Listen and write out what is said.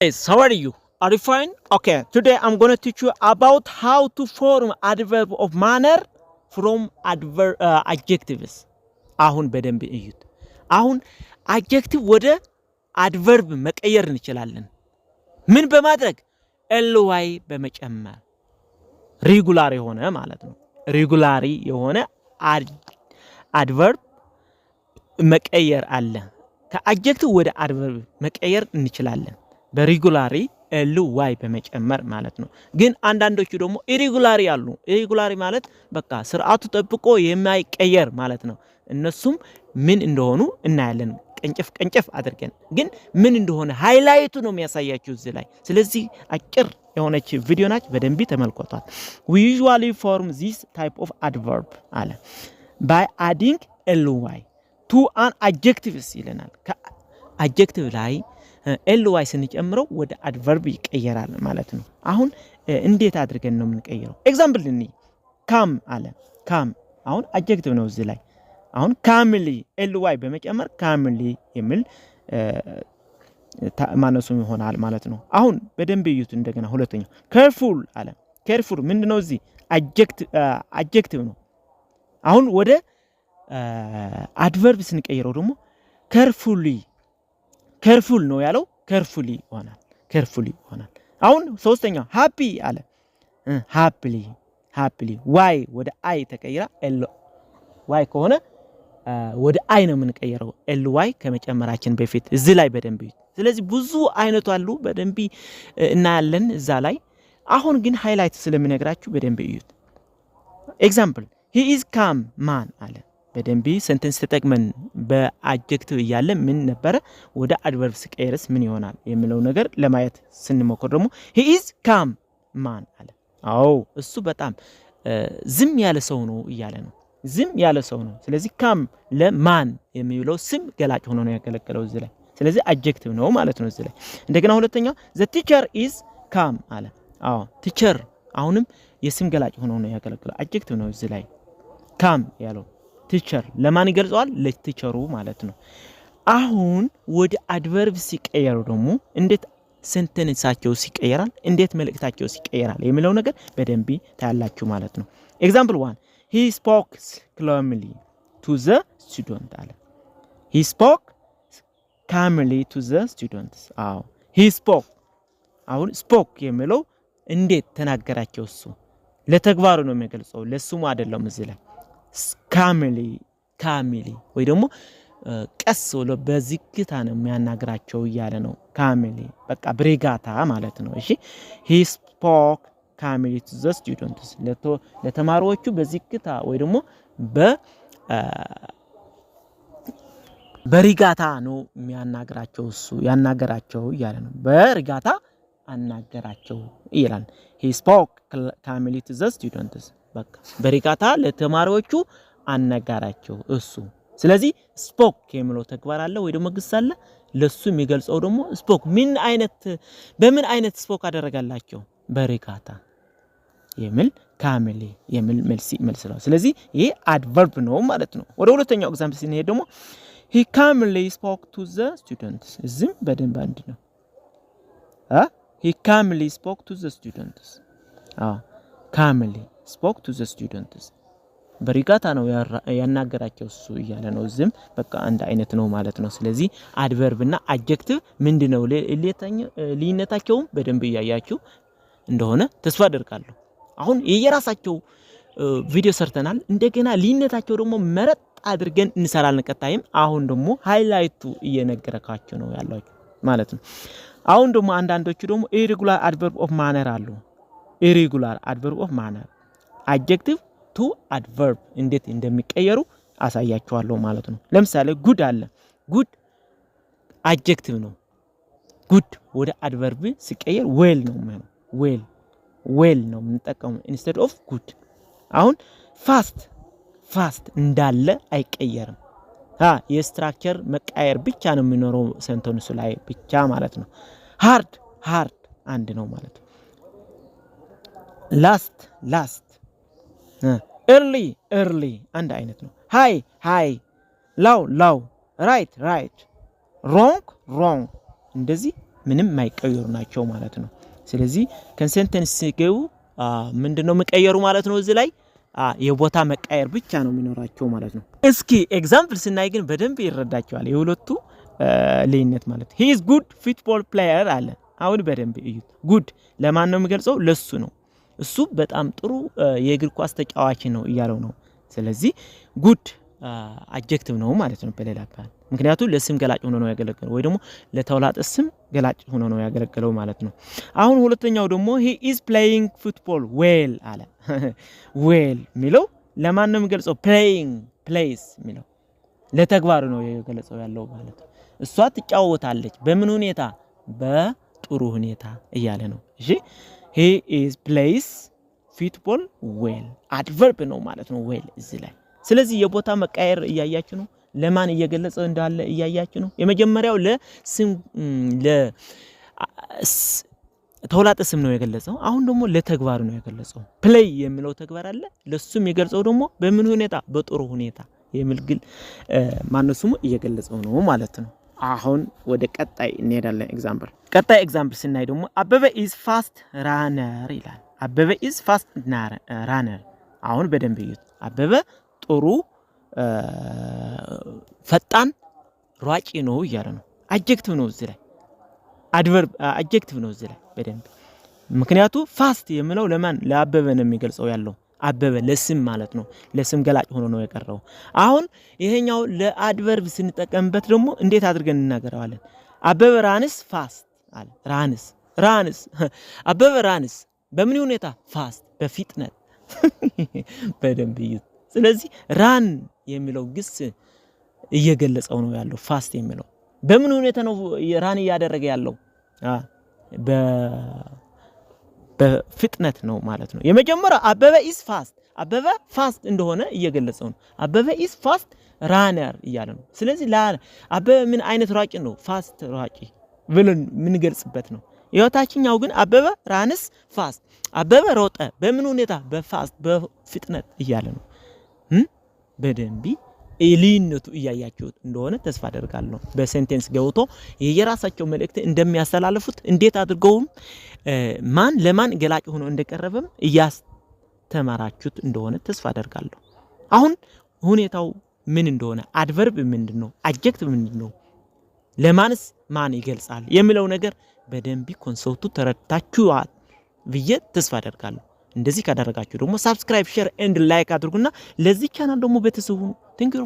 Yes, how are you? Are you fine? Okay, today I'm going to teach you about how to form adverb of manner from adjectives. አሁን በደንብ እዩት። አሁን adjective ወደ adverb መቀየር እንችላለን። ምን በማድረግ ly በመጨመር ሬጉላር የሆነ ማለት ነው። ሬጉላሪ የሆነ adverb መቀየር አለ። ከadjective ወደ adverb መቀየር እንችላለን። በሬጉላሪ ly በመጨመር ማለት ነው። ግን አንዳንዶቹ ደግሞ ኢሬጉላሪ አሉ። ኢሬጉላሪ ማለት በቃ ስርዓቱ ጠብቆ የማይቀየር ማለት ነው። እነሱም ምን እንደሆኑ እናያለን ቀንጨፍ አድርገን። ግን ምን እንደሆነ ሃይላይቱ ነው የሚያሳያችሁ እዚህ ላይ። ስለዚህ አጭር የሆነች ቪዲዮ ናች፣ በደንብ ተመልከቷት። we usually form this type of adverb አለ by adding ly to an adjective ይለናል። ከአድጀክቲቭ ላይ ly ስንጨምረው ወደ adverb ይቀየራል ማለት ነው። አሁን እንዴት አድርገን ነው የምንቀይረው? ኤግዛምፕል እንይ። come አለ come አሁን adjective ነው እዚህ ላይ። አሁን calmly ly በመጨመር calmly የሚል ማነሱም ይሆናል ማለት ነው። አሁን በደንብ እዩት እንደገና ሁለተኛው careful አለ careful ምንድነው? እዚህ adjective ነው። አሁን ወደ adverb ስንቀይረው ደግሞ careful ነው ያለው carefully ይሆናል። አሁን ሶስተኛው happy አለ happily y ወደ i ተቀይራ y ከሆነ ወደ i ነው የምንቀይረው ly ከመጨመራችን በፊት እዚህ ላይ በደንብ ይዩት። ስለዚህ ብዙ አይነቱ አሉ፣ በደንብ እናያለን እዛ ላይ። አሁን ግን ሃይላይት ስለምነግራችሁ በደንብ ይዩት። ኤግዛምፕል he is calm man አለ በደንብ ሴንተንስ ተጠቅመን በአድጀክቲቭ እያለ ምን ነበረ ወደ አድቨርብ ሲቀየርስ ምን ይሆናል የሚለው ነገር ለማየት ስንሞክር ደግሞ he is calm man አለ። አዎ እሱ በጣም ዝም ያለ ሰው ነው እያለ ነው። ዝም ያለ ሰው ነው። ስለዚህ calm ለማን የሚለው ስም ገላጭ ሆኖ ነው ያገለገለው እዚህ ላይ። ስለዚህ አድጀክቲቭ ነው ማለት ነው እዚህ ላይ። እንደገና ሁለተኛው the teacher is calm አለ። አዎ teacher አሁንም የስም ገላጭ ሆኖ ነው ያገለገለው አድጀክቲቭ ነው እዚህ ላይ calm ያለው ቲቸር ለማን ይገልጸዋል? ለቲቸሩ ማለት ነው። አሁን ወደ አድቨርብ ሲቀየሩ ደግሞ እንዴት ሴንተንሳቸው ሲቀየራል፣ እንዴት መልእክታቸው ሲቀየራል የሚለው ነገር በደንብ ታያላችሁ ማለት ነው። ኤግዛምፕል 1 he spoke calmly to the student አለ። he spoke calmly to the students አዎ he spoke አሁን spoke የሚለው እንዴት ተናገራቸው? እሱ ለተግባሩ ነው የሚገልጸው፣ ለስሙ አይደለም እዚህ ላይ calmly ወይ ደግሞ ቀስ ብሎ በዝግታ ነው የሚያናግራቸው እያለ ነው። calmly በቃ ብሬጋታ ማለት ነው። እሺ he spoke calmly to the students ለተማሪዎቹ በዝግታ ወይ ደግሞ በሪጋታ ነው የሚያናግራቸው፣ እሱ ያናገራቸው እያለ ነው። በሪጋታ አናገራቸው ይላል። he spoke calmly to the students በቃ በሪጋታ ለተማሪዎቹ አነጋራቸው እሱ። ስለዚህ ስፖክ የሚለው ተግባር አለ ወይ ደግሞ ግስ አለ። ለሱ የሚገልጸው ደግሞ ስፖክ በምን አይነት ስፖክ አደረጋላቸው? በሪጋታ የሚል ካምሊ የሚል መልስ ነው። ስለዚህ ይሄ አድቨርብ ነው ማለት ነው። ወደ ሁለተኛው ኤግዛምፕል ስንሄድ ደግሞ he calmly spoke to the students እዚህም በደንብ አንድ ነው። he calmly spoke to the students calmly spoke to the students በሪጋታ ነው ያናገራቸው እሱ እያለ ነው። እዚህም በቃ አንድ አይነት ነው ማለት ነው። ስለዚህ አድቨርብ እና አድጀክቲቭ ምንድነው ልዩነታቸውም በደንብ እያያችሁ እንደሆነ ተስፋ አደርጋለሁ። አሁን የየራሳቸው ቪዲዮ ሰርተናል። እንደገና ልዩነታቸው ደግሞ መረጥ አድርገን እንሰራለን ቀጣይም። አሁን ደግሞ ሃይላይቱ እየነገረካችሁ ነው ያለው ማለት ነው። አሁን ደግሞ አንዳንዶቹ ደግሞ ኢሬጉላር አድቨርብ ኦፍ ማነር አሉ። ኢሬጉላር አድቨርብ ኦፍ ማነር አድጀክቲቭ ቱ አድቨርብ እንዴት እንደሚቀየሩ አሳያችኋለሁ ማለት ነው። ለምሳሌ ጉድ አለ። ጉድ አድጀክቲቭ ነው። ጉድ ወደ አድቨርብ ሲቀየር ዌል ነው ማለት ዌል ነው የምንጠቀመው ኢንስቴድ ኦፍ ጉድ። አሁን ፋስት እንዳለ አይቀየርም። የስትራክቸር መቀየር ብቻ ነው የሚኖረው ሴንተንሱ ላይ ብቻ ማለት ነው። ሃርድ አንድ ነው ማለት ነው። ላስት ኤርሊ አንድ አይነት ነው። ሃይ ላው ራይት ሮንግ እንደዚህ ምንም ማይቀየሩ ናቸው ማለት ነው ስለዚህ ከሴንተንስ ሲገቡ ምንድነው መቀየሩ ማለት ነው እዚህ ላይ የቦታ መቀየር ብቻ ነው የሚኖራቸው ማለት ነው እስኪ ኤግዛምፕል ስናይ ግን በደንብ ይረዳቸዋል የሁለቱ ልዩነት ማለት he is good football player አለ አሁን በደንብ እዩት good ለማን ነው የሚገልጸው ለሱ ነው እሱ በጣም ጥሩ የእግር ኳስ ተጫዋች ነው እያለው ነው ስለዚህ good አድጀክቲቭ ነው ማለት ነው በሌላ አባባል ምክንያቱም ለስም ገላጭ ሆኖ ነው ያገለገለው ወይ ደግሞ ለተውላጠ ስም ገላጭ ሆኖ ነው ያገለገለው ማለት ነው አሁን ሁለተኛው ደግሞ he is playing football well አለ well ሚለው ለማን ነው የሚገልጸው playing plays ሚለው ለተግባሩ ነው ያገለጸው ያለው ማለት ነው እሷ ትጫወታለች በምን ሁኔታ በጥሩ ሁኔታ እያለ ነው እሺ he is plays football well adverb ነው ማለት ነው well እዚህ ላይ ስለዚህ የቦታ መቀየር እያያችሁ ነው ለማን እየገለጸ እንዳለ እያያችሁ ነው የመጀመሪያው ለስም ተውላጠ ስም ነው የገለጸው አሁን ደግሞ ለተግባር ነው የገለጸው play የሚለው ተግባር አለ ለሱም የገለጸው ደግሞ በምን ሁኔታ በጥሩ ሁኔታ የሚልግል ማንሱም እየገለጸው ነው ማለት ነው አሁን ወደ ቀጣይ እንሄዳለን ቀጣይ ኤግዛምፕል ስናይ ደግሞ አበበ is fast runner ይላል አበበ is fast runner አሁን በደንብ ይዩት አበበ ጥሩ ፈጣን ሯጭ ነው እያለ ነው አድጀክቲቭ ነው እዚህ ላይ አድቨርብ አድጀክቲቭ ነው እዚህ ላይ በደንብ ምክንያቱም ፋስት የሚለው ለማን ለአበበ ነው የሚገልጸው ያለው አበበ ለስም ማለት ነው ለስም ገላጭ ሆኖ ነው የቀረው አሁን ይሄኛው ለአድቨርብ ስንጠቀምበት ደግሞ እንዴት አድርገን እናገራዋለን አበበ ራንስ ፋስት አለ ራንስ አበበ ራንስ በምን ሁኔታ ፋስት በፍጥነት በደንብ ይዩት ስለዚህ ራን የሚለው ግስ እየገለጸው ነው ያለው ፋስት የሚለው በምን ሁኔታ ነው ራን ያደረገ ያለው በፍጥነት ነው ማለት ነው የመጀመሪያው አበበ is fast አበበ ፋስት እንደሆነ እየገለጸው ነው አበበ is fast runner እያለ ነው ስለዚህ አበበ ምን አይነት ሯጭ ነው ፋስት ሯጭ ብለን ምን ገልጽበት ነው የታችኛው ግን አበበ ራንስ ፋስት አበበ ሮጠ በምን ሁኔታ በፋስት በፍጥነት እያለ ነው በደንብ ልዩነቱ እያያችሁት እንደሆነ ተስፋ አደርጋለሁ በሴንቴንስ ገብቶ የየራሳቸው መልእክት እንደሚያስተላልፉት እንዴት አድርገው ማን ለማን ገላጭ ሆኖ እንደቀረበም እያስተማራችሁት እንደሆነ ተስፋ አደርጋለሁ አሁን ሁኔታው ምን እንደሆነ አድቨርብ ምንድነው አድጀክቲቭ ምንድነው ለማንስ ማን ይገልጻል የሚለው ነገር በደንብ ኮንሰፕቱ ተረድታችኋል ብዬ ተስፋ አደርጋለሁ እንደዚህ ካደረጋችሁ ደግሞ ሰብስክራይብ ሼር ኤንድ ላይክ አድርጉና ለዚህ ቻናል ደግሞ ቤተሰቡ ቴንክ ዩ